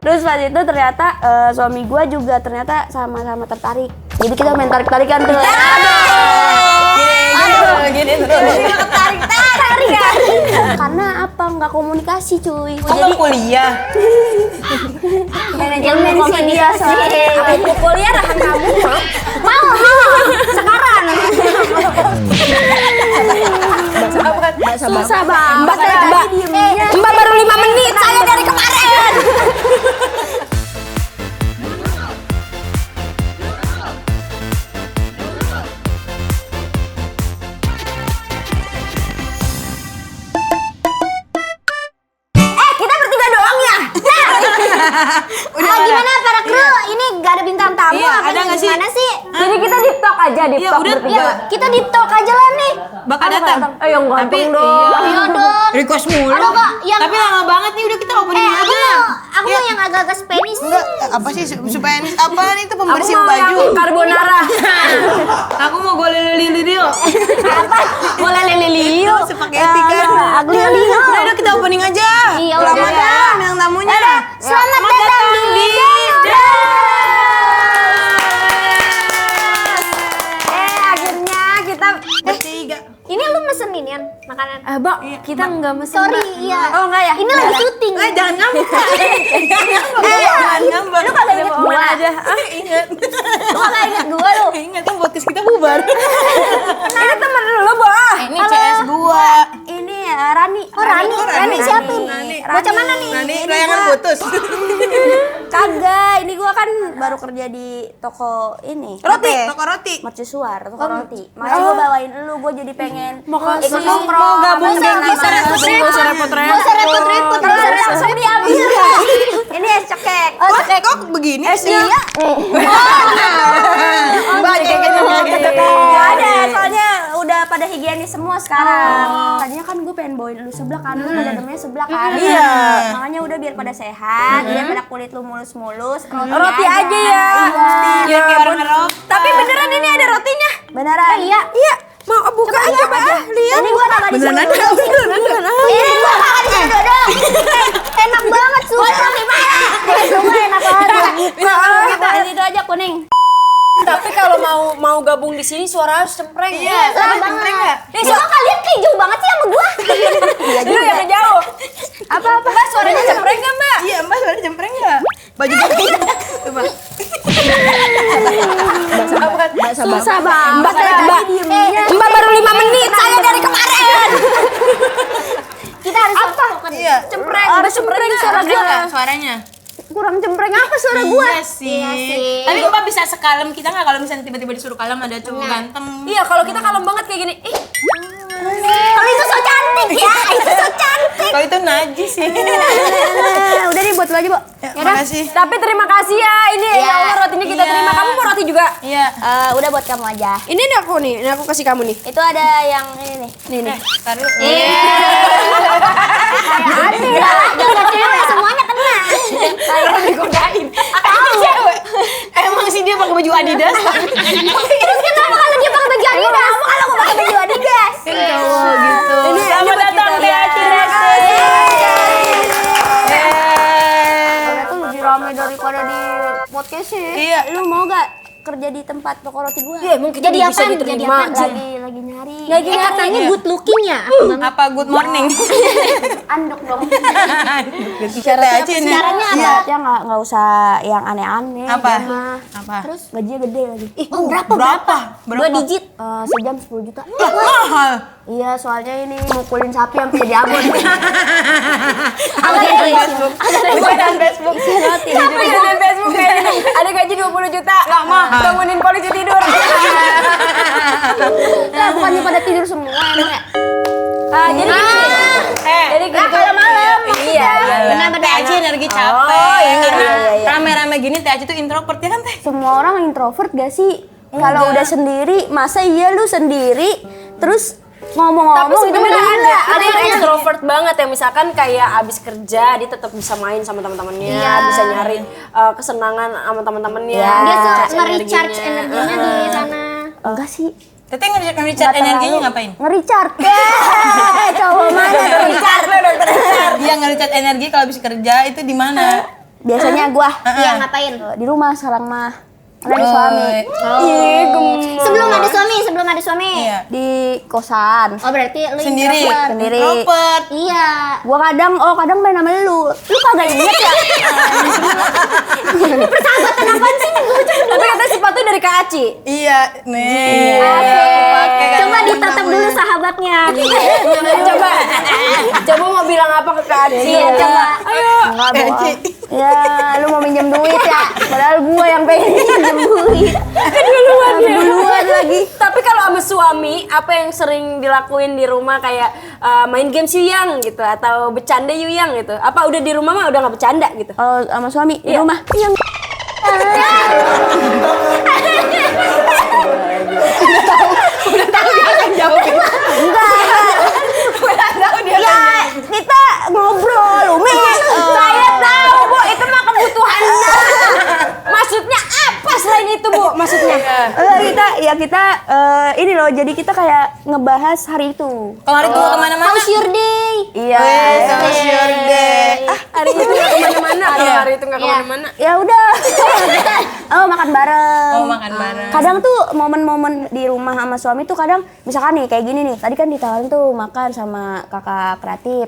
Terus pas itu ternyata suami gue juga ternyata sama-sama tertarik. Jadi kita main tarik-tarikan tuh. Gini terus. Tarik. Karena apa? Nggak komunikasi cuy. Jadi kuliah. Manajemen media soalnya. Aku kuliah rahan kamu. Mau. Sekarang. Susah banget. Mbak baru 5 menit, saya dari kemarin. Kita bertiga doang ya? Gimana para kru? Ini gak ada bintang tamu Iya, apa ada nggak sih? gimana sih? Jadi kita deep talk aja, deep Iya, talk udah. bertiga. Kita deep talk aja lah nih. Bakal datang. Yang ganteng dong. Ayo dong. Request mulu. Aduh, Kak, yang- Tapi lama banget nih, udah kita opening aja. Aku mau yang agak-agak Spanish. Enggak, apa sih supaya apaan itu pembersih Aku mau baju? yang carbonara. Aku mau goleli Dio. Boleh lelio. Spaghetti kan. Aku lelio. Udah kita opening aja. Iya, Selamat udah. datang bintang tamunya. Selamat datang di Akhirnya kita Bertiga. Ini lu mesenin ya makanan? Bang, kita enggak mesen. Sorry, Mbak. iya. Oh, enggak ya? Ini lagi syuting. Jangan ngambek. Jangan ngambek. Lu kagak inget gua aja. Ingat. Lu kagak inget gua lu. Ingat kan podcast kita bubar. Ini temen lu, Bah. Ini CS gua. Ini Rani. Oh, Rani. Rani siapa ini? Rani. Bocah mana nih? Rani layangan putus. Kagak, ini gua kan baru kerja di toko ini. Roti, toko roti. Mercusuar, toko roti. Makanya gua bawain lu, gua jadi pengen ikut Mau nongkrong. gabung Nggak dengan usah repot-repot. Nggak usah repot-repot. Gak usah repot-repot. Gak usah langsung diambil. Ini es cekek. Oh, cekek. Kok begini sih? Iya. Mbak, gitu. Gak ada, soalnya udah pada higienis semua sekarang. Tadinya kan gue pengen bawain lu sebelah kan, lu ada namanya sebelah kan. Iya. Makanya udah biar pada sehat, biar pada kulit lu mulus-mulus. Roti aja ya. Iya, kayak warna roti. Tapi beneran ini ada rotinya? Beneran? Iya. Iya. Mau buka aja, Bah. Lihat. Ini gua kagak disuruh duduk. Ini gua kagak disuruh duduk. Enak banget sumpah. Semua enak banget. Kita itu aja kuning. Tapi kalau mau gabung di sini suara harus cempreng. Iya, cempreng enggak? Semua kalian kayak jauh banget sih sama gua. Lu yang jauh. Apa-apa? Mbak suaranya cempreng enggak, Mbak? Iya, Mbak suara cempreng enggak? Baju putih. Coba. Susah banget. Mbak baru 5 menit, saya dari kemarin. Kita harus apa? Iya. Cempreng, cempreng suara Cempreng gua. enggak suaranya? Kurang cempreng apa suara gua? Iya sih. Tapi Mbak bisa sekalem kita enggak kalau misalnya tiba-tiba disuruh kalem ada cowok ganteng? Iya, kalau kita kalem banget kayak gini. Kalau itu so cantik ya. Itu so cantik. Kalau itu najis sih. Udah nih buat lu aja, Bu. Ya, makasih. Tapi terima kasih ya. Ini ya Allah rotinya kita Iya. terima. Kamu mau roti juga? Iya. Udah buat kamu aja. Ini aku nih, ini aku kasih kamu nih. Itu ada yang ini nih. Nih. Taruh. Aneh ya. Jangan cewek semuanya kena. Saya digodain. Cewek. Emang sih dia pakai baju Adidas. Terus kenapa kalau dia pakai baju Adidas? Kalau gua pakai baju Adidas. Kan cowok gitu. Selamat datang di acara. Udah tuh lebih rame daripada di podcast sih. Iya. Lu mau gak kerja di tempat toko roti gua? Iya, mungkin Jadi bisa apaan? diterima. Jadi apaan? Lagi nyari. Katanya good looking ya. Apa good morning? Anduk dong. Syaratnya aja nih. Caranya apa? Syaratnya nggak usah yang aneh-aneh. Apa? dia mah. Apa? Terus gajinya gede lagi. Oh, Berapa? 2 digit. Sejam 10 juta. Lah, mahal. Iya, soalnya ini mukulin sapi sampai jadi abon. Ada di Facebook. Ada di Facebook. Siapa yang di Facebook kayak gini? Ada gaji 20 juta. Gak mah. Bangunin polisi tidur. Nah, bukannya pada tidur semua emang ya? Jadi gini. Jadi gitu. Kalau malam. Iya. Benar-benar TAC energi capek. Oh, iya, Karena iya. rame-rame gini TAC itu introvert ya kan Teh? Semua orang introvert gak sih? Kalau udah sendiri, masa iya lu sendiri terus ngomong-ngomong Tapi sebenarnya gila. ada yang extrovert banget ya, misalkan kayak abis kerja dia tetap bisa main sama teman-temannya, Iya. bisa nyari kesenangan sama teman-temannya. Dia ngecharge nge-recharge energinya di sana. Enggak sih. Teteh nge-recharge energinya ngapain? Nge-recharge. Cowok mana tuh recharge? Dia nge-recharge energi kalau habis kerja itu di mana? Biasanya gua Iya, ngapain? di rumah sekarang mah. Karena ada suami. Sebelum ada suami. Iya. Di kosan. Oh, berarti lu Sendiri. introvert. Sendiri. Robert. Iya. Gua kadang main sama lu. Lu kagak inget ya? Persahabatan apaan sih? Tapi katanya sepatu dari Kak Aci. Iya, nih. Asik. Coba ditatap dulu sahabatnya. Coba. Coba mau bilang apa ke Kak Aci? Iya, coba. Enggak, bohong. Ya, lu mau minjem duit ya? Padahal gua yang pengen minjem duit. Duluan lagi. Tapi kalau sama suami, apa yang sering dilakuin di rumah kayak main game yuyang gitu atau bercanda yuyang gitu? Apa udah di rumah mah udah nggak bercanda gitu? Oh, sama suami di Iya. rumah. Yang ya, kita ngobrol, Umi. Saya tahu, Bu, itu mah kebutuhan. Maksudnya apa selain itu, Bu? Maksudnya? Kita ini loh, jadi kita kayak ngebahas hari itu. Kalau hari tua kemana-mana? How's your day? Iya. How's your day? Hari itu nggak kemana-mana. Kalau Iya. hari itu nggak kemana-mana. Ya udah. Oh, makan bareng. Oh, makan bareng. Kadang tuh momen-momen di rumah sama suami tuh kadang misalkan nih kayak gini nih. Tadi kan ditawarin tuh makan sama kakak kreatif.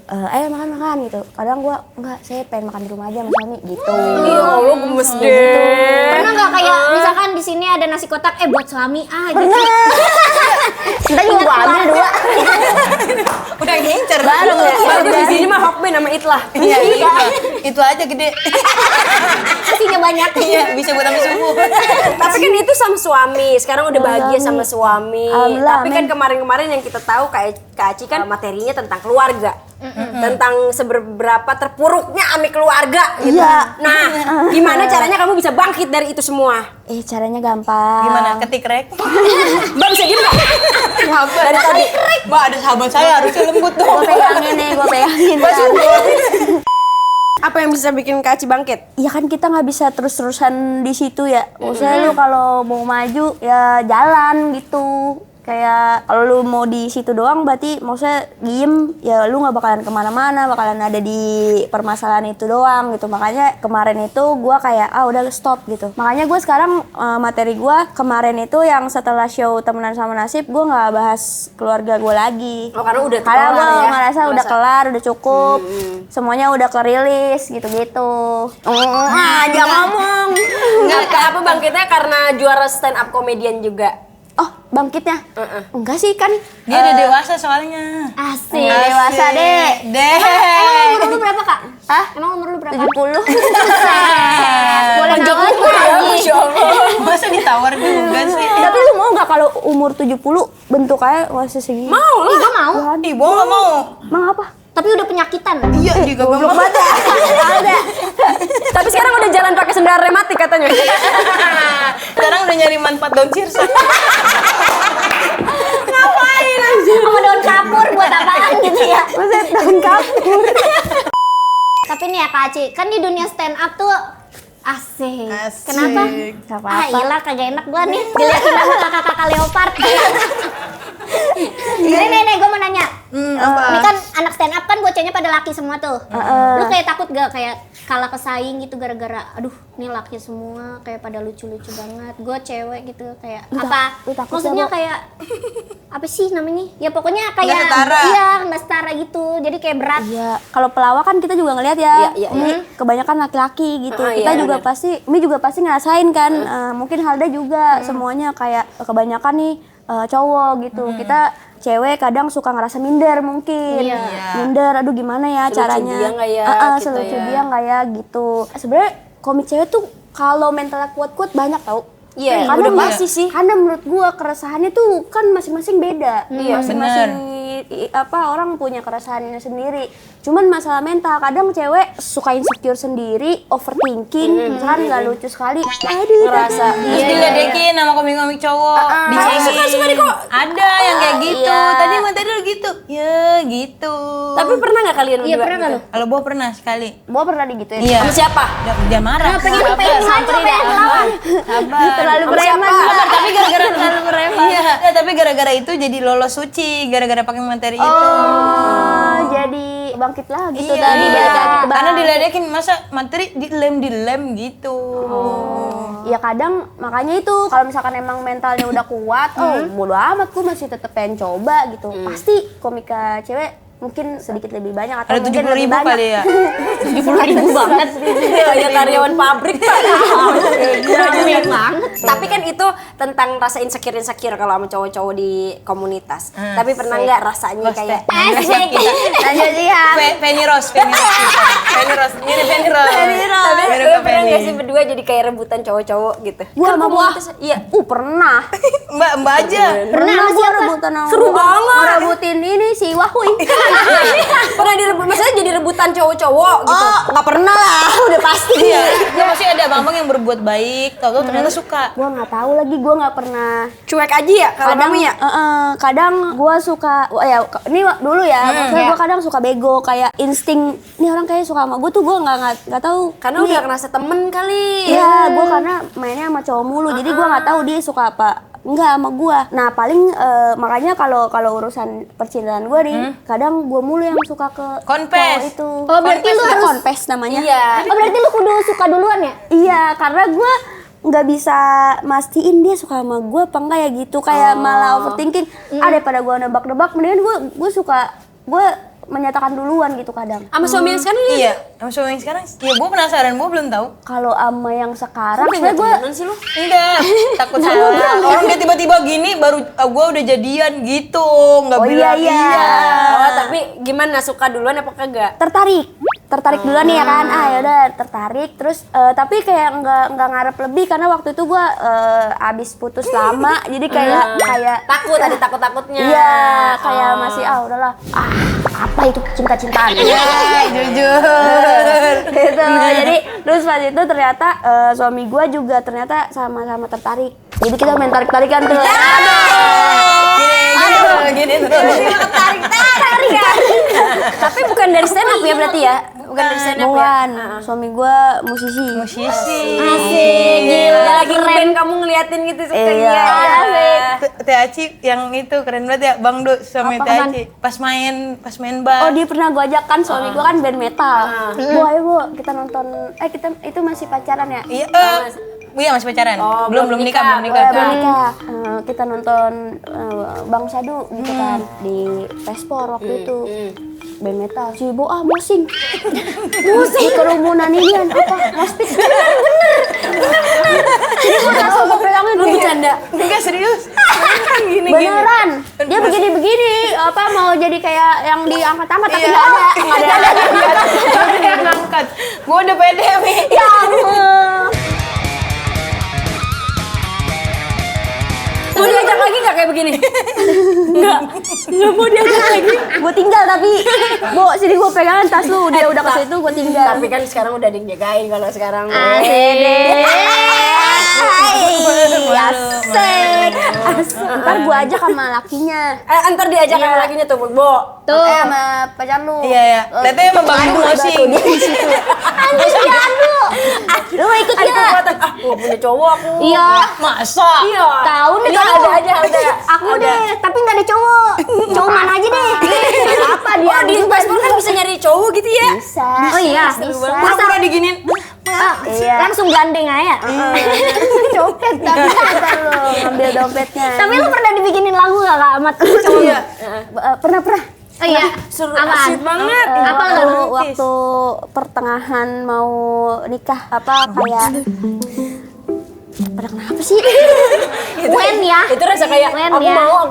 Ayo makan gitu. Kadang gua enggak, saya pengen makan di rumah aja sama suami gitu. Ya Allah, gemes deh. Pernah nggak kayak misalkan di sini ada nasi kotak buat suami gitu. Kita juga gua ambil dua. Udah ngincer. Bareng ya. Bagus di sini mah Hokben sama Itlah. Iya, itu aja gede. Nasinya banyak. Iya, bisa buat sampai subuh. Tapi kan itu sama suami. Sekarang udah bahagia sama suami. Alhamdulillah, Tapi kan kemarin-kemarin yang kita tahu kayak Kak Aci kan materinya tentang keluarga. Tentang seberapa terpuruknya ami keluarga gitu. Iya. Nah, gimana caranya kamu bisa bangkit dari itu semua? Caranya gampang. Gimana? Ketik rek? Mbak bisa diem nggak? Dari tadi. Mbak, ada sahabat saya harusnya lembut Gua dong. pegangin nih, gua pegangin. Apa yang bisa bikin Kak Aci bangkit? Ya kan kita nggak bisa terus-terusan di situ ya. Maksudnya lu kalau mau maju ya jalan gitu. Kayak kalau lu mau di situ doang berarti maksudnya diem ya lu nggak bakalan kemana-mana, bakalan ada di permasalahan itu doang gitu. Makanya kemarin itu gua kayak udah stop gitu. Makanya gue sekarang materi gua kemarin itu yang setelah show Temenan Sama Nasib gua nggak bahas keluarga gue lagi. Oh, karena udah Karena kelar gue ya? ngerasa udah kelar, udah cukup, semuanya udah kerilis gitu-gitu. Aja ngomong. Enggak, apa bangkitnya karena juara stand up komedian juga? Oh, bangkitnya? Enggak sih kan? Dia udah dewasa soalnya. Asik. Dewasa deh. Deh. Umur lu berapa, Kak? Hah? Emang umur lu berapa? 70. Boleh Panjang nambah lagi. Masa ditawar juga sih? Tapi lu mau nggak kalau umur 70 bentukannya masih segini? Mau lah. Ih, gua mau. Ih, gua nggak mau. Emang apa? Tapi udah penyakitan. Iya, juga gak mau. Ada. Tapi sekarang udah jalan pakai sendal rematik katanya. Sekarang udah nyari manfaat daun sirsa. Ngapain anjir? Sama daun kapur buat apaan gitu ya? Masa daun kapur? Tapi nih ya Kak Aci, kan di dunia stand up tuh asik. Asik. Kenapa? Gak apa-apa. Iyalah kagak enak gua nih dilihatin sama kakak-kakak leopard. Nih, gua mau nanya. Ini kan anak stand up kan bocahnya pada laki semua tuh. Lu kayak takut gak kayak kalah pesaing gitu gara-gara aduh ini laki semua kayak pada lucu-lucu banget. Gua cewek gitu kayak apa? lu takut Maksudnya ya, Bo? kayak apa sih namanya? Ya pokoknya kayak Nggak setara. iya, nggak setara gitu. Jadi kayak berat. Iya, kalau pelawak kan kita juga ngelihat ya. Iya, iya, Ini kebanyakan laki-laki gitu. Iya, Kita juga benar. pasti, Mi juga pasti ngerasain kan. Mungkin Halda juga semuanya kayak kebanyakan nih cowok gitu. Kita cewek kadang suka ngerasa minder mungkin. Iya. Minder, aduh gimana ya Selucu caranya. dia nggak ya, gitu selucu ya. dia nggak ya gitu. Sebenarnya komik cewek tuh kalau mentalnya kuat-kuat banyak tau. Iya, karena udah pasti sih. Karena menurut gua keresahannya tuh kan masing-masing beda. Iya, Masing-masing orang punya keresahannya sendiri. Cuman masalah mental, kadang cewek suka insecure sendiri, overthinking, misalkan nggak lucu sekali, aduh Ngerasa. Terus diledekin sama komik-komik cowok. Dicengin. Ada yang kayak gitu. Tadi materi lu gitu. Ya, gitu. Tapi pernah nggak kalian Iya berdua pernah nggak gitu? lu? Kalau gua pernah sekali. Gua pernah digituin. Iya. Sama siapa? Dia marah. Pengen lawan. Terlalu bereman. Sabar, tapi gara-gara Iya, ya, tapi gara-gara itu jadi lolos suci, gara-gara pakai materi itu. Oh, jadi bangkit lagi Iya. tuh tadi balik lagi ke Karena bangkit. diledekin masa materi dilem gitu. Ya kadang makanya itu kalau misalkan emang mentalnya udah kuat, bodo amat gue masih tetep pengen coba gitu. Pasti komika cewek mungkin sedikit lebih banyak atau Ada mungkin 70.000 lebih banyak. kali ya. 70.000 banget. Kayak karyawan pabrik Pak. Banyak banget. Tapi kan itu tentang rasa insecure kalau sama cowok-cowok di komunitas. Tapi pernah nggak rasanya kayak Asik. Lanjut lihat. Penny Rose. Ini Penny Rose. tapi Mirip lu ke pernah nggak Penny. sih berdua jadi kayak rebutan cowok-cowok gitu? Gua sama gua. Iya. Pernah. Mbak aja. Pernah gua rebutan sama Seru gua. banget. Ngerebutin ini si Wahui. Pernah direbut, maksudnya jadi rebutan cowok-cowok gitu. Nggak pernah lah, udah pasti. Iya. Ya masih ada abang-abang yang berbuat baik, tahu-tahu ternyata suka. Gua nggak tahu lagi, gua nggak pernah. Cuek aja ya kalau Kadang kamu ya? kadang gua suka ini dulu ya, maksudnya gua kadang suka bego kayak insting nih orang kayak suka sama gua tuh gua nggak tahu. Karena udah ngerasa temen kali. Iya, gua karena mainnya sama cowok mulu, jadi gua nggak tahu dia suka apa. Enggak sama gua. Nah, paling makanya kalau urusan percintaan gua nih, kadang gua mulu yang suka ke Confess. cowok itu. Oh, berarti lu harus confess namanya. Iya. Oh, berarti lu kudu suka duluan ya? Iya, karena gua nggak bisa mastiin dia suka sama gua apa enggak ya gitu, kayak malah overthinking. Daripada gua nebak-nebak, mendingan gua menyatakan duluan gitu kadang. Sama suami yang sekarang Iya, sama suami yang sekarang. Ya gue penasaran, gue belum tahu. Kalau ama yang sekarang, Kayak sebenarnya gua temenan sih lu? Enggak, takut salah. Orang dia tiba-tiba gini baru gue udah jadian gitu, nggak Oh, bilang iya. Oh, tapi gimana, suka duluan apa kagak? tertarik duluan nih ya kan, yaudah tertarik terus tapi kayak nggak ngarep lebih karena waktu itu gua abis putus lama jadi kayak Takut, ada takut-takutnya. iya kayak masih udahlah apa itu cinta-cintaan jujur. gitu. Jadi terus pas itu ternyata suami gua juga ternyata sama-sama tertarik, jadi kita main tarik-tarikan tuh. Gini terus. Tarik kan. Tapi bukan dari stand up ya berarti ya? Bukan dari stand up ya? Bukan, suami gua musisi. Musisi. Asik, gila. Ya lagi ngeband kamu ngeliatin gitu suka Iya. Teh Aci yang itu keren banget ya, Bang Du suami Teh Aci. Pas main Oh, bar. dia pernah gua ajak kan, suami gua kan band metal. Bu, ayo Bu, kita nonton. Kita itu masih pacaran ya? Iya, iya masih pacaran. Oh, belum belum nikah, belum Oh, nikah. ya, belum nikah. Kita nonton Bang Sadu gitu kan di Pespor waktu itu. Band metal. Si Bo mosing. Di kerumunan ini kan apa? Mospit. Bener. Jadi gua langsung pegangin. Lu bercanda? Enggak serius. Gini. Beneran. Dia begini-begini apa mau jadi kayak yang diangkat-angkat tapi Iya. nggak ada. Dia ngangkat. Gua udah pede, Mi. Ya ampun. Mau diajak lagi nggak kayak begini? Nggak mau diajak lagi. Gue tinggal tapi, Bo, sini gue pegangan tas lu, dia udah ke situ gue tinggal. Tapi kan sekarang udah ada yang jagain kalau sekarang. Asik. Ntar gue ajak sama lakinya. Ntar diajak sama lakinya tuh, Bo. Tuh. Sama pacar lu. Iya. Teteh emang Bang Du sih. Dia di situ. Anjir, jangan lu. Lu mau ikut Ada nggak? kekuatan. Gua punya cowok aku. Iya. Masa? Iya. Tahu nih Ini kamu. ada aja, ada. Aku deh, tapi nggak ada cowok. Cowok mana aja deh. Apa dia? Oh, di Facebook kan bisa nyari cowok gitu ya? Bisa. Oh iya. Bisa. Pura-pura diginin. Iya. Langsung gandeng aja. Copet tapi kata lu ngambil dompetnya. Tapi lu pernah dibikinin lagu gak Kak Amat? Cowok. Iya. Pernah. Oh iya. Seru, Apaan? asik banget. Apa waktu pertengahan mau nikah apa kayak pada kenapa sih? Wen ya. Itu rasa kayak Wen aku ya. mau.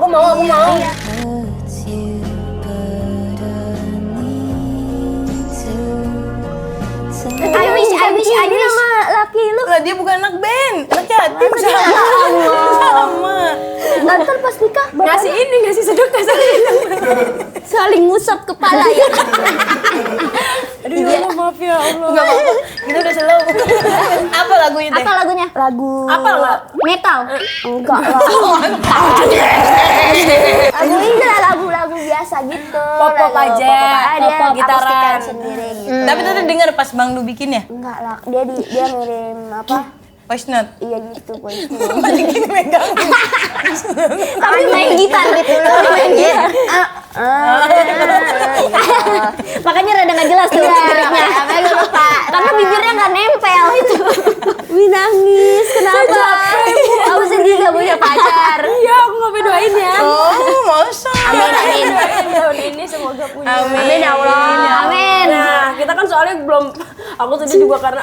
I wish Ini nama laki lu. Lah dia bukan anak band, anak yatim sama. Ntar pas nikah Ngasih sedekah saling ngusap kepala ya. Aduh, ya Allah, maaf ya Allah. Enggak apa-apa. Kita udah slow. Apa lagunya teh? Apa lagunya? Lagu Apa nggak? Metal. enggak lah. Lagu ini lah lagu-lagu biasa gitu. Pop-pop Lagu aja. Pop-pop, Gitaran. akustikan sendiri gitu. Tapi tadi dengar pas Bang Du bikin ya? Enggak lah, dia ngirim apa? Voice note. Iya gitu gue. Gini megang. Tapi main gitar gitu loh. Main gitar. Makanya rada nggak jelas tuh liriknya. Makanya lupa. Karena bibirnya nggak nempel itu. Wih nangis, kenapa? Kamu sedih gak punya pacar? Iya, aku nggak bedoain ya. Oh, masa? Amin. Tahun ini semoga punya. Amin ya Allah. Amin. Nah, kita kan soalnya belum, aku sedih juga karena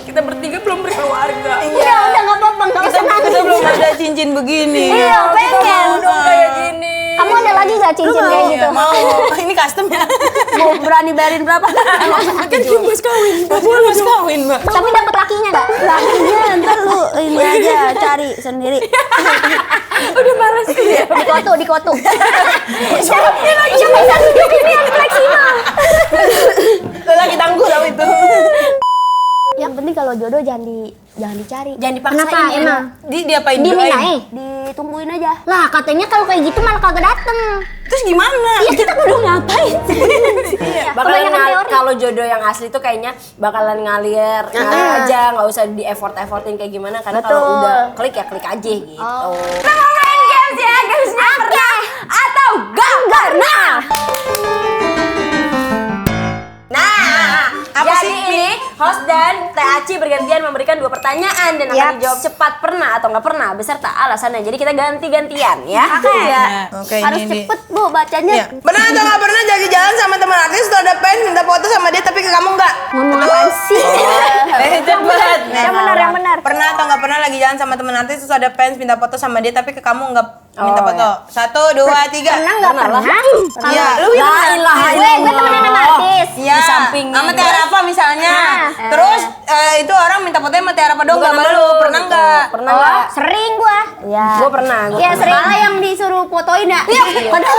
kita bertiga belum berkeluarga. Udah nggak apa-apa, nggak usah Kita nangis. belum ada cincin begini. Iya, pengen. Dong kayak gini. Kamu ada lagi nggak cincin kayak gitu? Mau. Ini custom ya. Mau berani bayarin berapa? Kan cuma kawin. Boleh kawin, Mbak. Tapi dapat lakinya nggak? Lakinya ntar lu ini aja cari sendiri. Udah males ya. Di kotu. Siapa bisa tunjuk ini yang fleksibel? Lagi tangguh tau itu. Yang penting kalau jodoh jangan dicari. Jangan dipaksain. Kenapa ya. emang? Diapain Diminai? Ditungguin aja. Lah katanya kalau kayak gitu malah kagak dateng. Terus gimana? Iya kita kudu ngapain? Bakalan Kebanyakan teori. kalau jodoh yang asli tuh kayaknya bakalan ngalir aja, nggak usah di effortin kayak gimana karena kalau Betul. udah klik ya klik aja gitu. Kita mau main games ya, gamesnya pernah atau gak pernah. Nah, Apa jadi sih? ini host dan Teh Aci bergantian memberikan 2 pertanyaan dan akan Yaps. dijawab cepat pernah atau nggak pernah beserta alasannya. Jadi kita ganti-gantian ya. Oke. Oke, Harus ini cepet Bu bacanya. Iya. Pernah atau nggak pernah jalan sama teman artis tuh ada fans minta foto sama dia tapi ke kamu nggak? Ngomong apaan sih? Cepet. Yang benar. Pernah atau nggak pernah lagi jalan sama teman artis terus ada fans minta foto sama dia tapi ke kamu nggak minta Oh, foto? 1, 2, 3. Pernah nggak pernah? Iya. Lu La ilaha gue temenan sama artis. Iya. Di samping sama Tiara Rafa misalnya. Nah. Terus itu orang minta fotonya sama Tiara Rafa dong nggak Bukan malu. lu, Pernah gitu. nggak? Pernah Oh, nggak? sering gua. Iya. Gue pernah. Iya sering. Malah yang disuruh fotoin ya. Iya, kata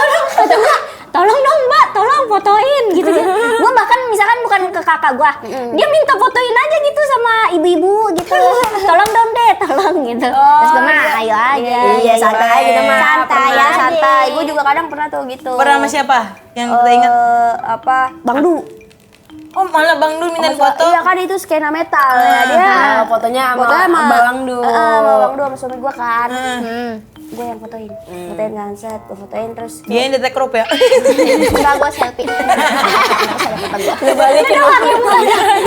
gua, tolong dong mbak, tolong fotoin gitu. Gua bahkan misalkan bukan ke kakak gua, dia minta fotoin aja gitu sama ibu-ibu gitu. Tolong dong deh, tolong gitu. Terus gua mah ayo aja. Iya, santai aja kita mah. Santai Pernah, aja. santai. Gue juga kadang pernah tuh gitu. Pernah sama siapa? Yang kita ingat? Apa? Bang Du. Oh malah Bang Dul minta foto. Iya kan itu skena metal ya dia. Fotonya sama Bang Du. Sama Bang Du sama suami gue kan. Hmm. Gue yang fotoin. Fotoin kan set, gue fotoin terus Dia yang detek crop ya? Enggak gua selfie. Balikin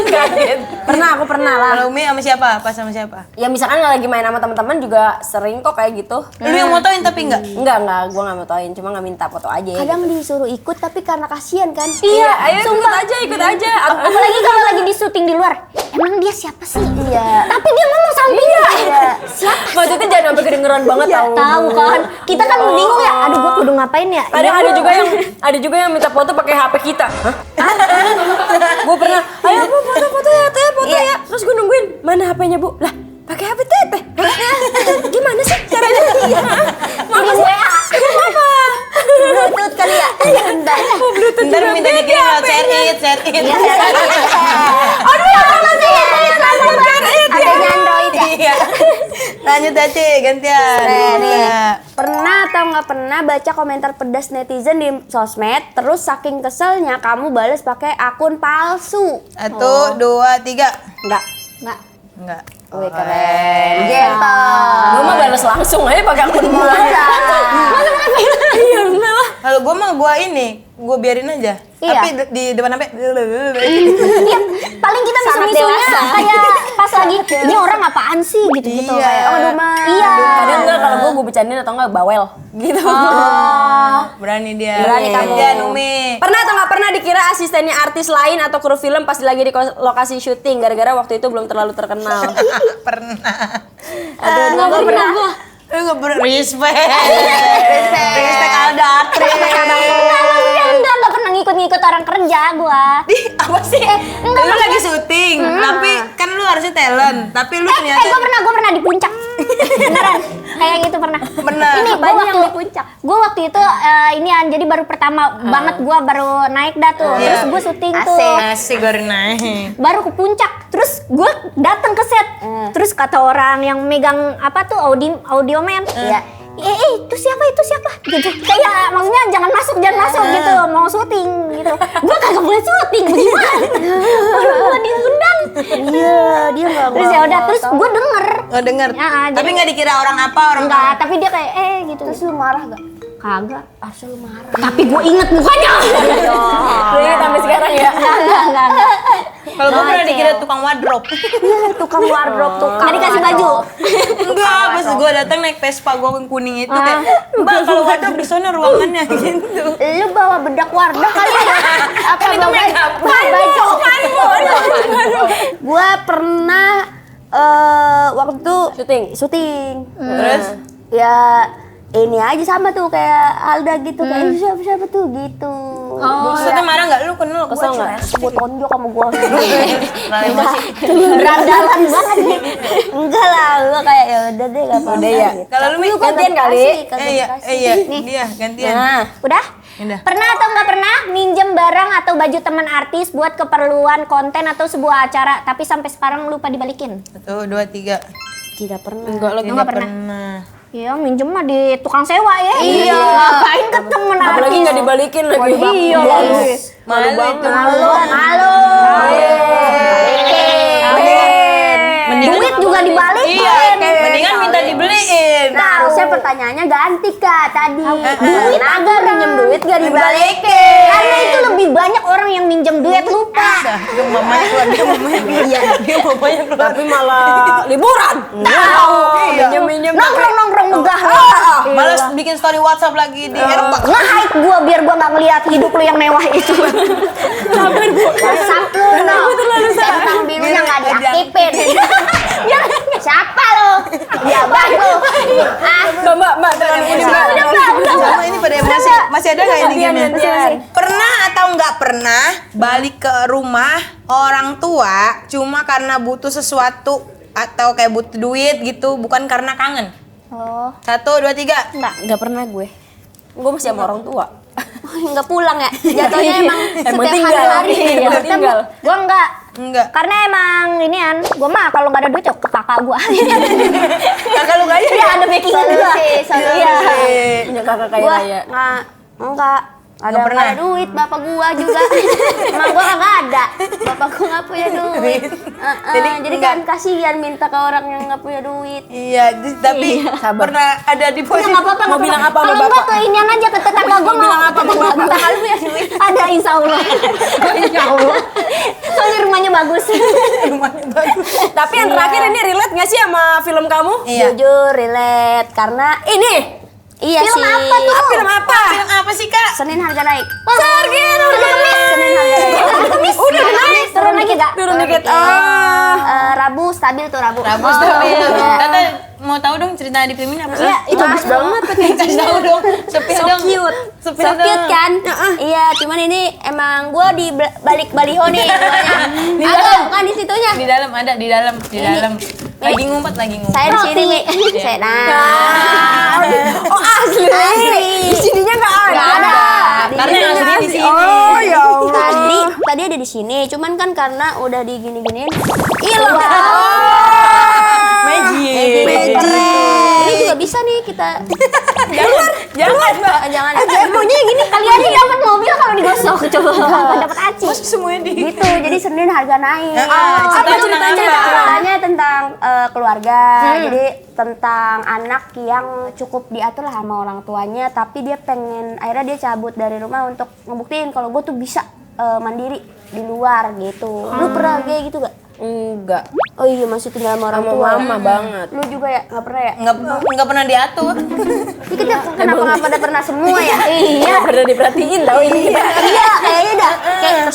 kaget. Pernah, aku pernah lah. Kalau Umi sama siapa? Pas sama siapa? Ya misalkan nggak lagi main sama teman-teman juga sering kok kayak gitu. Lu yang motoin tapi enggak? Enggak, gue nggak motoin, cuma nggak minta foto aja. kadang disuruh ikut tapi karena kasihan kan. Iya, ayo ikut aja. Apalagi kalau lagi di syuting di luar. Emang dia siapa sih? Iya. Tapi dia ngomong sampingnya. Iya. Siapa? Maksudnya jangan sampai kedengeran banget tau. Tahu kan? Kita kan bingung ya. Aduh, gua kudu ngapain ya? Kadang ada juga yang minta foto pakai HP kita. Gue pernah, ayo Bu foto ya, Teh, foto ya. Terus gue nungguin, mana HP-nya Bu? Lah, pakai HP Teh. Gimana sih caranya? Mama WA. Bluetooth kali ya. Ntar minta dikirim lewat share it. Aduh, adanya Android ya. Iya. Lanjut aja gantian. Iya. Pernah atau nggak pernah baca komentar pedas netizen di sosmed, terus saking keselnya kamu balas pakai akun palsu? 1, 2, 3. Enggak. Enggak. Enggak. Wih keren. Gentle. Gue mah balas langsung aja pakai akun Iya, enggak lah. Kalau gua mah gua biarin aja. Iya. Tapi di depan HP. Iya, paling kita Sangat misu-misunya dewasa. kayak pas lagi ini orang apaan sih gitu-gitu. Iya. Kayak, Aduh mah. Iya. Kadang enggak kalau gue bercandain atau enggak bawel gitu. Berani dia. Berani kamu. Gantian Umi. Pernah atau nggak pernah dikira asistennya artis lain atau kru film pas lagi di lokasi syuting gara-gara waktu itu belum terlalu terkenal? Pernah. Aduh, nggak pernah. Lu enggak pernah. Respect Alda Artri. Enggak pernah ngikut-ngikut orang kerja gua. Di apa sih? enggak, Lu lagi syuting, tapi kan lu harusnya talent, tapi lu ternyata Gua pernah di puncak. Beneran. Kayak gitu pernah. Bener. Ini gua Apanya waktu yang di puncak? Gua waktu itu inian jadi baru pertama banget gua baru naik dah tuh. Iya. Terus gua syuting tuh. Asik baru naik. Baru ke puncak, terus gue datang ke set, terus kata orang yang megang apa tuh audio man, Iya. itu siapa gitu, kayak maksudnya jangan masuk gitu, mau syuting gitu, gue kagak boleh syuting, gimana? Gue diundang, Iya, dia nggak. terus ya udah, terus gue denger, Oh denger. Ya, Tapi jadi- nggak dikira orang apa orang enggak, tapi dia kayak gitu, Terus lu marah gak? Kagak. Harusnya lu marah. Tapi gue inget mukanya. Lu inget sampai sekarang ya? Enggak. Kalau gue pernah dikira tukang wardrobe. Tukang wardrobe, tukang. Nggak dikasih baju. Enggak, pas gue datang naik Vespa gue yang kuning itu kayak, Mbak kalau wardrobe di sana ruangannya gitu. Lu bawa bedak Wardah kali ya? Apa Kan itu bawa make up. baju? Gua pernah waktu itu syuting. Terus? Ya ini aja sama tuh kayak Alda gitu kayak siapa tuh gitu. Maksudnya marah nggak? Lu kenal gue Kesel nggak? Sebut tonjok sama gua. emosi. Berandalan banget nih. Enggak lah, gua kayak ya udah deh gak apa-apa. Udah ya. gitu. Kalau lu Gua gantian kagak kali. dikasih, Iya, kagak dikasih. iya, dia gantian. Nah, Udah? Udah. Pernah atau nggak pernah minjem barang atau baju teman artis buat keperluan konten atau sebuah acara tapi sampai sekarang lupa dibalikin? 1, 2, 3. Tidak pernah. enggak lagi. Nggak pernah. Iya, minjem mah di tukang sewa ya. Iya. Ngapain ke temen artis? Apalagi nggak dibalikin lagi. Iya, Malu banget. Malu. Duit juga dibalikin. Iya, mendingan minta dibeliin. Nah, harusnya pertanyaannya ganti Kak tadi. Duit agak minjem duit gak dibalikin. Karena itu lebih banyak orang yang minjem duit lupa. Dia mamanya keluar, dia mamanya keluar. Iya, dia mamanya keluar. Tapi malah liburan. Minjem-minjem. Nongkrong megah. Malas bikin story WhatsApp lagi di Eropa. Nge-hide gua biar gua gak ngeliat hidup lu yang mewah itu. WhatsApp lu no. Centang birunya gak diaktifin. Siapa lu? Jabat lu. Mbak, terlalu ini mbak. Sama ini pada emosi. Masih ada nggak ini game? Gantian. Pernah atau nggak pernah balik ke rumah orang tua cuma karena butuh sesuatu atau kayak butuh duit gitu, bukan karena kangen? Oh. 1, 2, 3. Enggak pernah gue. Gue masih sama orang tua. Enggak pulang ya. Jatuhnya emang Emang setiap tinggal. hari Iya, ketemu. tinggal. Gua enggak. Enggak. Karena emang inian, gua mah kalau nggak ada duit ya ke kakak gua. Kakak lu nggak Iya, ada backingan juga. Solusi. Iya. Punya kakak kaya Gua raya. enggak Nggak pernah? ada duit bapak gua juga. Emang gua kagak ada. Bapak gua nggak punya duit. Jadi kan kasihan minta ke orang yang nggak punya duit. Iya, tapi pernah ada di Ya posisi. nggak apa-apa. Mau bilang apa sama Kalau enggak bapak? ke inian aja ke tetangga gua mau bilang apa ke bapak? Ada insya Allah. Insya Allah. Soalnya rumahnya bagus. Rumahnya bagus. Tapi yang terakhir ini relate nggak sih sama film kamu? Iya. Jujur relate karena Ini. iya Film sih. apa tuh? Film apa? Film apa sih, Kak? Senin harga naik. Senin harga naik. Senin harga naik. Udah naik. Turun lagi gak? Turun dikit. Rabu stabil tuh Rabu. Rabu stabil. Tante mau tahu dong cerita di film ini apa sih? Iya, itu bagus banget. Kasih tahu dong. Sepil So dong. cute. Sepil So dong. cute kan? Iya, cuman ini emang gue di balik baliho nih semuanya. Ada kan di situnya. Di dalam ada, di dalam. Lagi ngumpet. Saya di sini, Mi. Saya nah. Oh asli. Di sininya nggak ada. Nggak ada. Karena yang asli di sini. Oh ya Allah. Tadi ada di sini, cuman kan karena udah digini-giniin hilang. Magic. Ini juga bisa nih kita. Jangan, Mbak. Jangan. Maunya gini kali aja dapat mobil kalau digosok coba dapat aci. Semuanya di. Gitu, jadi Senin harga naik. Cerita tentang apa? Ceritanya tentang keluarga, jadi tentang anak yang cukup diatur lah sama orang tuanya, tapi dia pengen akhirnya dia cabut dari rumah untuk ngebuktiin kalau gue tuh bisa mandiri di luar gitu. Lu pernah kayak gitu gak? Enggak. Oh iya masih tinggal sama orang tua. Mama banget. Lu juga ya nggak pernah ya? Nggak pernah diatur. Ini kita kenapa nggak pada pernah semua ya? Iya. Pernah diperhatiin tahu ini kita. Iya kayaknya dah kayak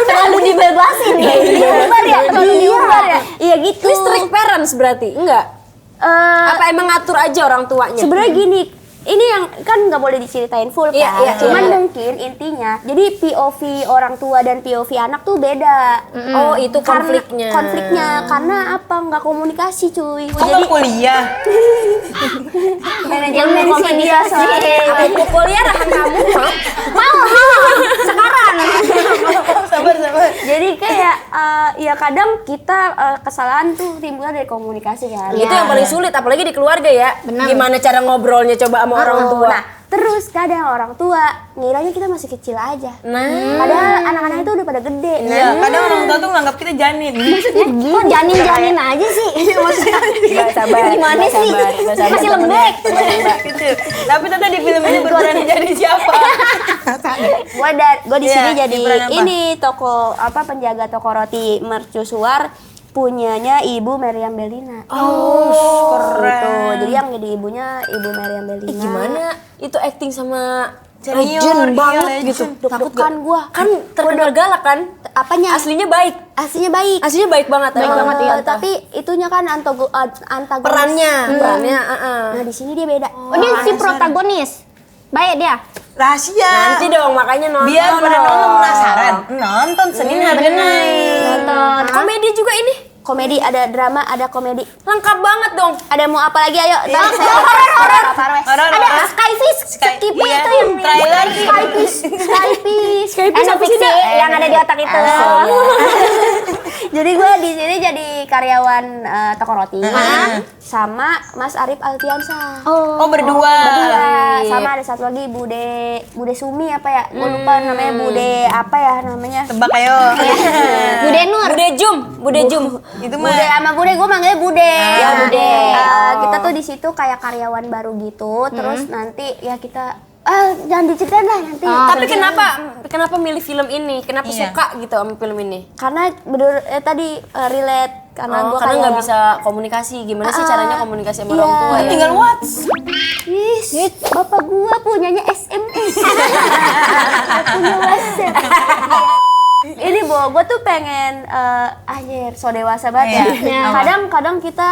terlalu dibebasin kayak diumbar ya, terlalu diumbar ya. Iya gitu. Ini strict parents berarti? Enggak. Apa emang ngatur aja orang tuanya? Sebenarnya gini, ini yang kan nggak boleh diceritain full kan, Iya, cuman iya. mungkin intinya, jadi POV orang tua dan POV anak tuh beda. Oh itu konfliknya. Konfliknya karena apa? Nggak komunikasi cuy. Kok nggak kuliah? Manajemen sih dia soalnya. Aku kuliah rahan kamu. Mau sekarang. Sabar. Jadi kayak ya kadang kita kesalahan tuh timbulnya dari komunikasi kan. Itu yang paling sulit apalagi di keluarga ya. Benar. Gimana cara ngobrolnya coba sama orang tua. Nah, Terus kadang orang tua ngiranya kita masih kecil aja. Padahal anak-anak itu udah pada gede. Iya, kadang orang tua tuh nganggap kita janin. Kok janin-janin aja sih? Gak sabar. Gimana gak sih? sabar, gak sabar, Masih temennya. lembek. Gitu. Tapi tante di film ini berperan jadi siapa? Gue di sini Iya, jadi di peran apa? ini toko penjaga toko roti mercusuar punyanya Ibu Meriam Bellina. Keren. Gitu. Jadi yang jadi ibunya Ibu Meriam Bellina. Gimana itu acting sama Senior, legend iya, banget legend. gitu. Deg-degan gua. Kan terkenal galak kan? Apanya? Aslinya baik. Aslinya baik. Aslinya baik banget. Baik banget, iya. Tapi itunya kan antagonis. Perannya. Nah, di sini dia beda. Oh, dia si protagonis. Baik dia. Rahasia. Nanti dong, makanya nonton. Biar pada dong. nonton penasaran. Nonton Senin harga naik. Nonton. Komedi juga ini. Komedi, ada drama, ada komedi. Lengkap banget dong. Ada mau apa lagi? Ayo. Horor. Horor. Ada Skyfish, Skippy iya. itu yang Trailer. Skyfish. Enak fiksi yang ada di otak itu. Jadi gue di sini jadi karyawan toko roti sama Mas Arif Alfiansa. Oh, berdua. Sama ada satu lagi Bude Sumi apa ya? Gue lupa namanya Bude apa ya namanya? Tebak ayo. Bude Nur. Bude Jum. Itu mah. Bude sama Bude, gue manggilnya Bude. Ya, Bude. Kita tuh di situ kayak karyawan baru gitu, terus nanti ya kita jangan diceritain lah nanti. Tapi kenapa milih film ini? Kenapa Iya. suka gitu sama film ini? Karena tadi relate karena gue karena kayak nggak bisa komunikasi. Gimana sih caranya komunikasi sama iya. orang tua ya? Tinggal what's. Bapak gua punyanya SMS. Punya WhatsApp. Ini gua tuh pengen anjir so dewasa banget Iya. ya. Kadang-kadang kita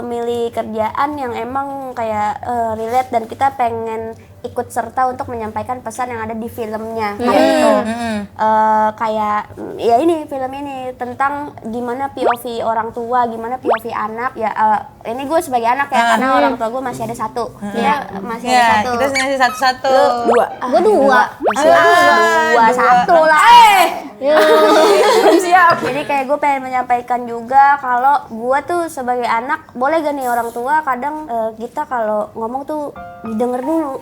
milih kerjaan yang emang kayak relate dan kita pengen ikut serta untuk menyampaikan pesan yang ada di filmnya. Gitu. Kayak ya ini film ini tentang gimana POV orang tua, gimana POV anak ya. Ini gue sebagai anak ya karena orang tua gue masih ada satu. Dia masih ada Ya, satu. kita ngasih satu-satu. Dua. Gue dua. Dua satu lah. Belum siap. Jadi kayak gue pengen menyampaikan juga kalau gue tuh sebagai anak boleh gak nih orang tua kadang kita kalau ngomong tuh didengar dulu.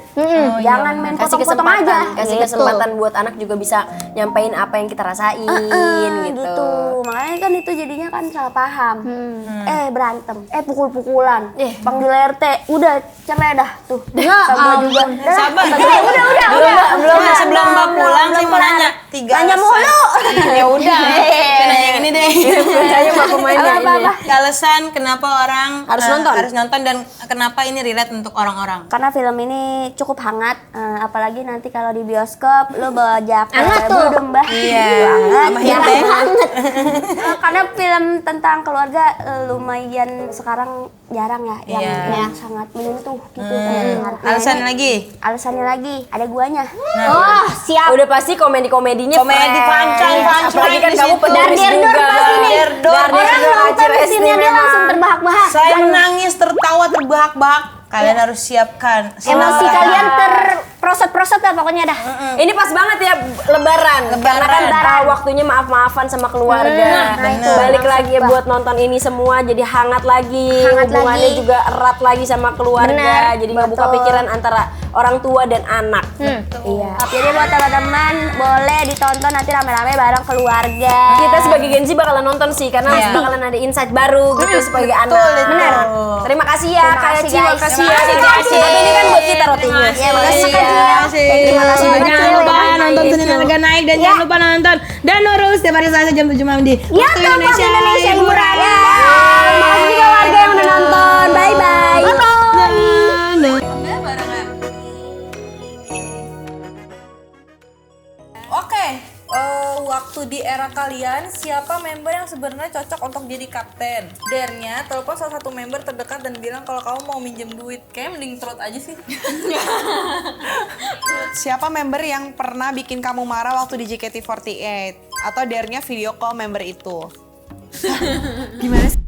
Jangan main Kasih potong-potong kesempatan, aja. kasih Gitu. kesempatan buat anak juga bisa nyampein apa yang kita rasain gitu. Makanya kan itu jadinya kan salah paham. Berantem, pukul-pukulan, panggil RT, udah cerai dah tuh. Sama juga. Sabar. Belum. Sebelum Mbak pulang sih mau nanya. Nanya mulu. Ya udah. Nanya yang ini deh. Saya mau pemainnya ini. Alasan kenapa orang Harus nonton. dan kenapa ini relate untuk orang-orang. Karena film ini cukup hangat, apalagi nanti kalau di bioskop lo bajak Hangat tuh. Mbah. Iya. Sama Ya, Hinde. karena film tentang keluarga lumayan sekarang jarang ya yang sangat menyentuh gitu. Alasan lagi. Alasannya lagi ada guanya. Oh, siap. Udah pasti komedi-komedinya Komedi pancang. Apalagi kan kamu penulis Dar-der-dor juga. pasti nih. Dar-der-dor. Orang nonton mesinnya dia langsung terbahak-bahak. Saya menangis, tertawa, terbahak-bahak. Kalian harus siapkan Emosi kalian terprosot-prosot lah pokoknya dah. Ini pas banget ya Lebaran. Karena kan waktunya maaf-maafan sama keluarga. Balik lagi ya buat nonton ini semua jadi hangat lagi. Hubungannya juga erat lagi sama keluarga. Jadi ngebuka pikiran antara orang tua dan anak. Iya. Jadi buat teman-teman boleh ditonton nanti rame-rame bareng keluarga. Kita sebagai Gen Z bakalan nonton sih karena bakalan ada insight baru gitu sebagai anak. Benar. Terima kasih ya Terima Kak kasih, Eci, guys. makasih ya. Terima kasih. Tapi ini kan buat kita rotinya. Ya, makasih. Terima kasih banyak. Jangan lupa nonton Senin Harga Naik dan jangan lupa nonton Dan Nurul setiap hari Selasa jam 7 malam di Ya, Waktu Indonesia hiburan. Makasih juga warga yang udah nonton. Bye-bye. Oke, waktu di era kalian, siapa member yang sebenarnya cocok untuk jadi kapten? Dernya, telepon salah satu member terdekat dan bilang kalau kamu mau minjem duit. Kayaknya mending trot aja sih. Siapa member yang pernah bikin kamu marah waktu di JKT48? Atau dernya video call member itu? Gimana sih?